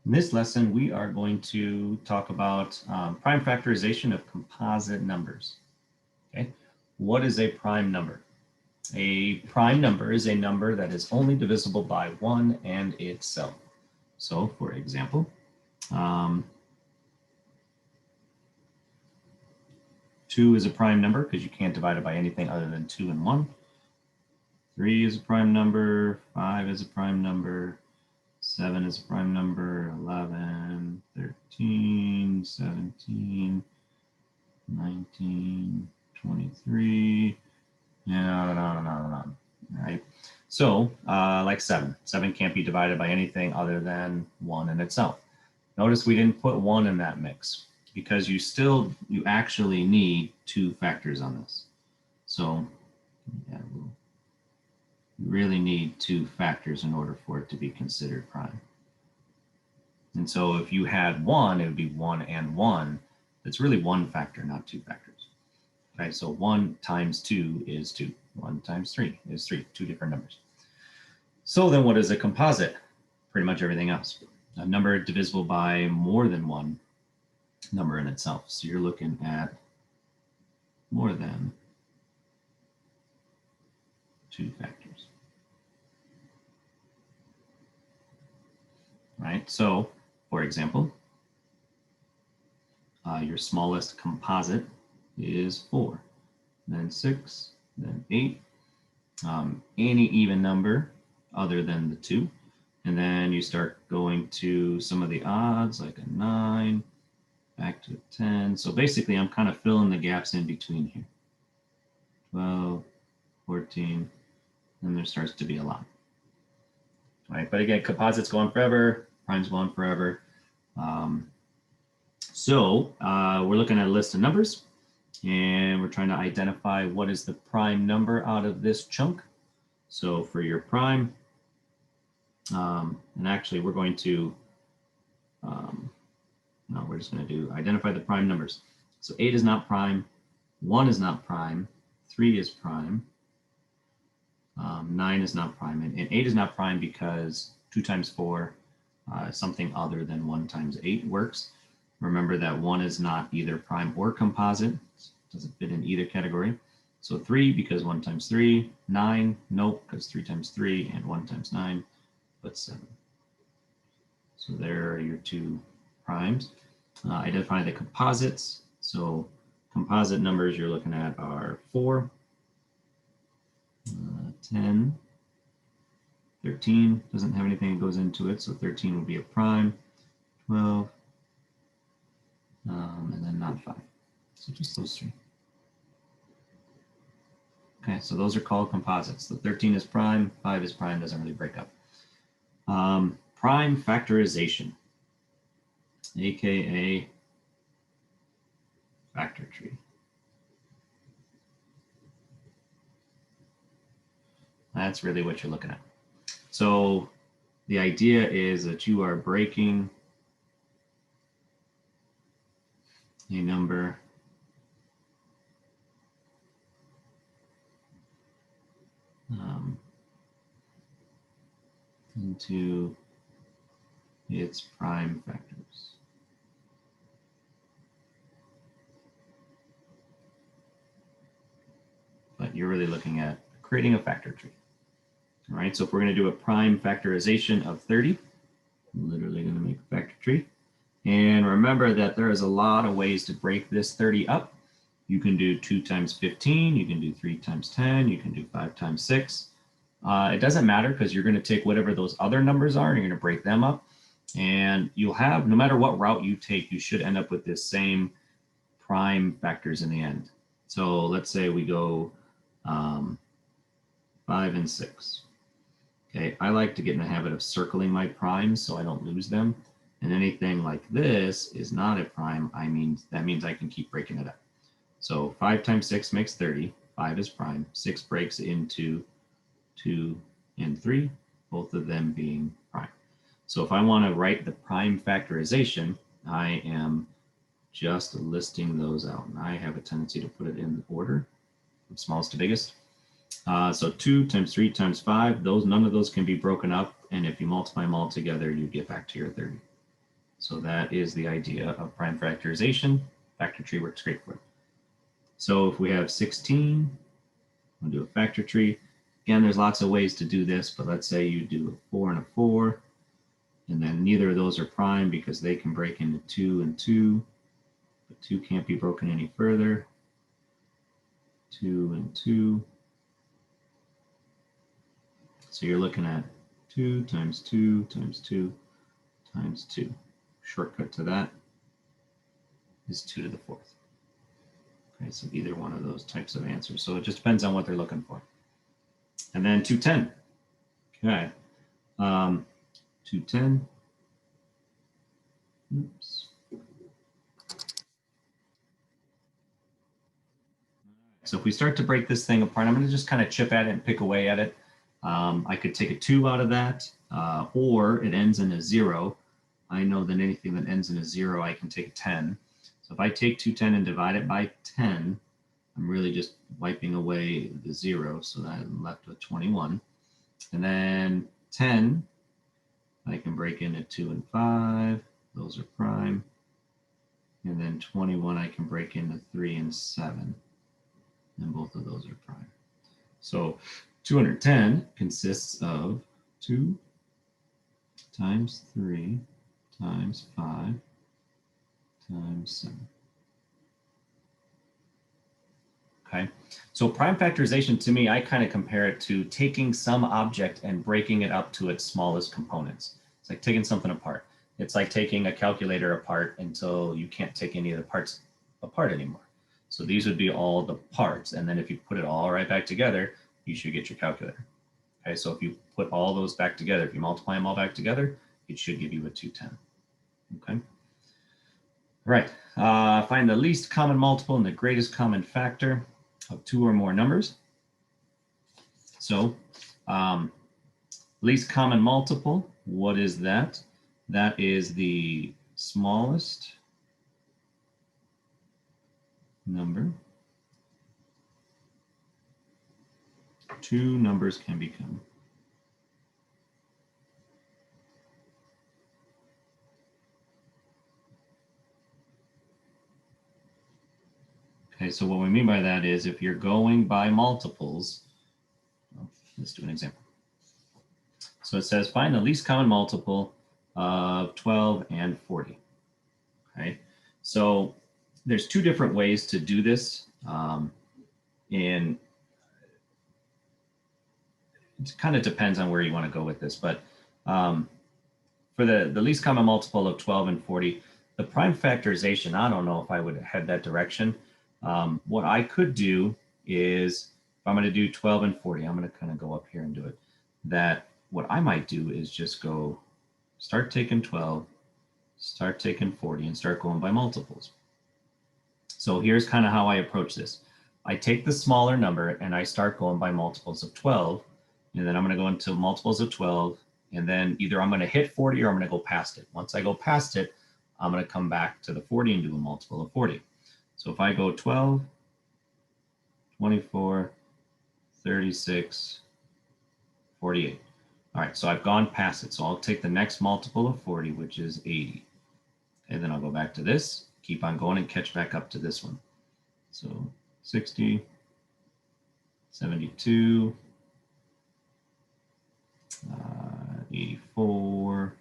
In this lesson, we are going to talk about prime factorization of composite numbers. Okay, what is a prime number? A prime number is a number that is only divisible by 1 and itself. So, for example, 2 is a prime number because you can't divide it by anything other than 2 and 1. 3 is a prime number, 5 is a prime number, 7 is a prime number, 11, 13, 17, 19, 23, and on and on and on and on. All right. So like 7 can't be divided by anything other than 1 in itself. Notice we didn't put 1 in that mix because you actually need 2 factors on this. So yeah, you really need 2 factors in order for it to be considered prime. And so if you had 1, it would be 1 and 1. It's really 1 factor, not 2 factors. Okay, so 1 times 2 is 2. 1 times 3 is 3, 2 different numbers. So then what is a composite? Pretty much everything else. A number divisible by more than 1 number in itself. So you're looking at more than 2 factors. Right, so for example, your smallest composite is 4, then 6, then 8, any even number other than the 2. And then you start going to some of the odds, like a 9, back to a 10. So basically, I'm kind of filling the gaps in between here. 12, 14, and there starts to be a lot. All right, but again, composites go on forever, primes go on forever. We're looking at a list of numbers, and we're trying to identify what is the prime number out of this chunk. So for your prime, and actually we're going to, no, we're just going to do identify the prime numbers. So 8 is not prime, 1 is not prime, 3 is prime, 9 is not prime, and 8 is not prime because 2 times 4, something other than 1 times 8 works. Remember that 1 is not either prime or composite, doesn't fit in either category. So 3 because 1 times 3, 9, nope, because 3 times 3 and 1 times 9, but 7. So there are your 2 primes. Identify the composites. So composite numbers you're looking at are 4, 10, 13 doesn't have anything that goes into it, so 13 would be a prime, 12, and then not 5. So just those 3. Okay, so those are called composites. The 13 is prime, 5 is prime, doesn't really break up. Prime factorization, aka factor tree. That's really what you're looking at. So the idea is that you are breaking a number into its prime factors. But you're really looking at creating a factor tree. All right, so if we're going to do a prime factorization of 30, I'm literally going to make a factor tree. And remember that there is a lot of ways to break this 30 up. You can do 2 times 15, you can do 3 times 10, you can do 5 times 6. It doesn't matter because you're going to take whatever those other numbers are and you're going to break them up. And you'll have, no matter what route you take, you should end up with this same prime factors in the end. So let's say we go 5 and 6. Okay, I like to get in the habit of circling my primes so I don't lose them. And anything like this is not a prime. That means I can keep breaking it up. So 5 times 6 makes 30. 5 is prime. 6 breaks into 2 and 3, both of them being prime. So if I want to write the prime factorization, I am just listing those out. And I have a tendency to put it in order from smallest to biggest. So 2 times 3 times 5, none of those can be broken up. And if you multiply them all together, you get back to your 30. So that is the idea of prime factorization. Factor tree works great for it. So if we have 16, we'll do a factor tree. Again, there's lots of ways to do this, but let's say you do a 4 and a 4, and then neither of those are prime because they can break into 2 and 2, but 2 can't be broken any further. 2 and 2. So you're looking at 2 times 2 times 2 times 2. Shortcut to that is 2 to the 4th. Okay, so either one of those types of answers. So it just depends on what they're looking for. And then 210. Okay. 210. Oops. So if we start to break this thing apart, I'm going to just kind of chip at it and pick away at it. I could take a 2 out of that, or it ends in a 0. I know that anything that ends in a 0, I can take a 10. So if I take 210 and divide it by 10, I'm really just wiping away the 0, so that I'm left with 21. And then 10, I can break into 2 and 5. Those are prime. And then 21, I can break into 3 and 7. And both of those are prime. So 210 consists of 2 times 3 times 5 times 7. Okay, so prime factorization to me, I kind of compare it to taking some object and breaking it up to its smallest components. It's like taking something apart. It's like taking a calculator apart until you can't take any of the parts apart anymore. So these would be all the parts. And then if you put it all right back together, you should get your calculator. Okay, so if you put all those back together, if you multiply them all back together, it should give you a 210. Okay. All right, find the least common multiple and the greatest common factor of 2 or more numbers. So least common multiple, what is that? That is the smallest number 2 numbers can become. Okay, so what we mean by that is if you're going by multiples, well, let's do an example. So it says find the least common multiple of 12 and 40. Okay, so there's 2 different ways to do this. And it kind of depends on where you want to go with this, but for the least common multiple of 12 and 40, the prime factorization, I don't know if I would head that direction. What I could do is, if I'm going to do 12 and 40, I'm going to kind of go up here and do it. That what I might do is just go start taking 12, start taking 40, and start going by multiples. So here's kind of how I approach this. I take the smaller number and I start going by multiples of 12, and then I'm going to go into multiples of 12, and then either I'm going to hit 40 or I'm going to go past it. Once I go past it, I'm going to come back to the 40 and do a multiple of 40. So if I go 12, 24, 36, 48. All right, so I've gone past it. So I'll take the next multiple of 40, which is 80. And then I'll go back to this, keep on going and catch back up to this one. So 60, 72, 84.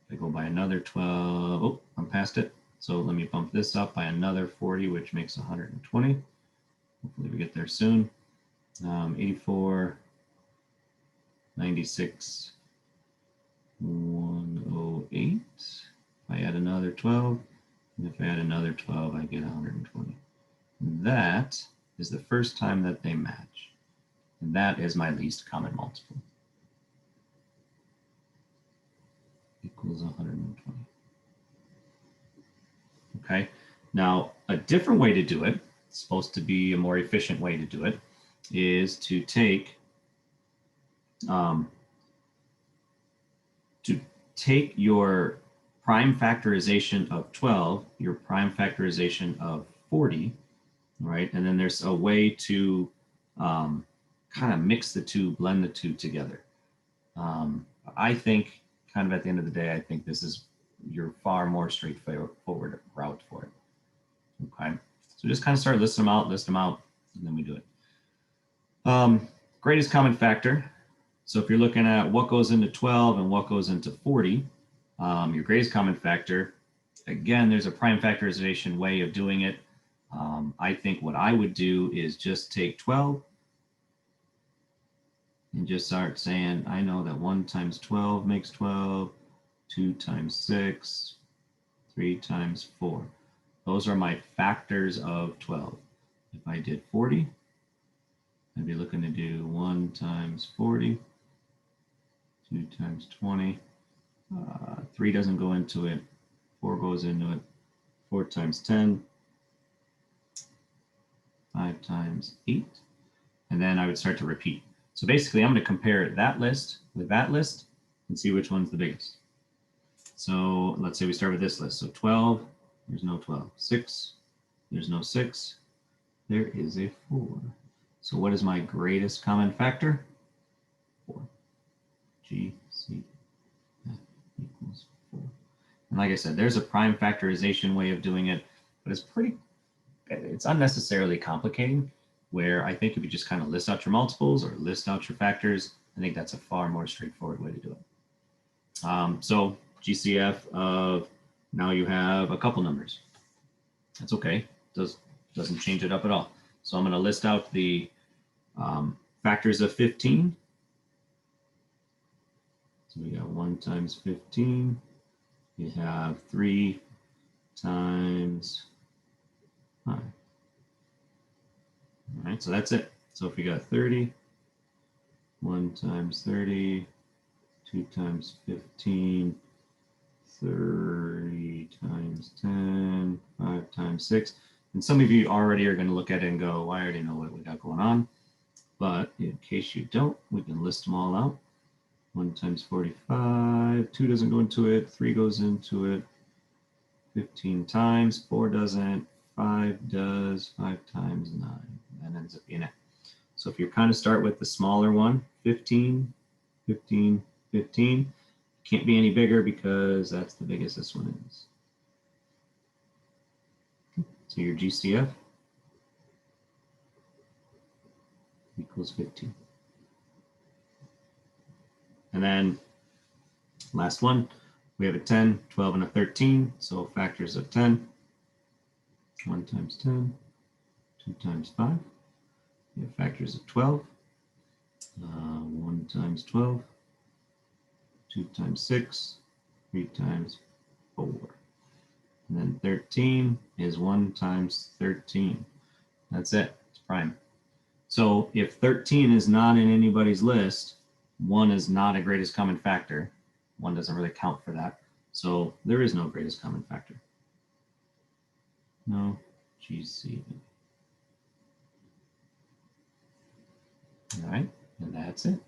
I go by another 12. Oh, I'm past it. So let me bump this up by another 40, which makes 120. Hopefully we get there soon. 84, 96, 108. If I add another 12, and if I add another 12, I get 120. And that is the first time that they match. And that is my least common multiple. Equals 120. Okay, now a different way to do it, it's supposed to be a more efficient way to do it, is to take your prime factorization of 12, your prime factorization of 40, right? And then there's a way to kind of mix the two, blend the two together. I think kind of at the end of the day, I think this is your far more straightforward route for it. Okay, so just kind of start listing them out, and then we do it. Greatest common factor. So if you're looking at what goes into 12 and what goes into 40, your greatest common factor, again, there's a prime factorization way of doing it. I think what I would do is just take 12 and just start saying, I know that 1 times 12 makes 12, 2 times 6, 3 times 4. Those are my factors of 12. If I did 40, I'd be looking to do 1 times 40, 2 times 20, 3 doesn't go into it, 4 goes into it, 4 times 10, 5 times 8, and then I would start to repeat. So basically, I'm going to compare that list with that list and see which one's the biggest. So let's say we start with this list. So 12, there's no 12. 6, there's no 6. There is a 4. So what is my greatest common factor? 4. G, C, F equals 4. And like I said, there's a prime factorization way of doing it, but it's unnecessarily complicating, where I think if you just kind of list out your multiples or list out your factors, I think that's a far more straightforward way to do it. So GCF of, now you have a couple numbers. That's okay, doesn't change it up at all. So I'm going to list out the factors of 15. So we got 1 times 15. You have 3 times 5. All right, so that's it. So if we got 30, 1 times 30, 2 times 15, 30 times 10, 5 times 6. And some of you already are going to look at it and go, well, I already know what we got going on. But in case you don't, we can list them all out. 1 times 45, 2 doesn't go into it, 3 goes into it, 15 times, 4 doesn't, 5 does, 5 times 9. That ends up being it. So if you kind of start with the smaller one, 15, 15, 15, can't be any bigger because that's the biggest this one is. So your GCF equals 15. And then last one, we have a 10, 12, and a 13. So factors of 10, 1 times 10, 2 times 5. We have factors of 12, 1 times 12, 2 times 6, 3 times 4. And then 13 is 1 times 13. That's it, it's prime. So if 13 is not in anybody's list, 1 is not a greatest common factor. 1 doesn't really count for that. So there is no greatest common factor. No GC. All right, and that's it.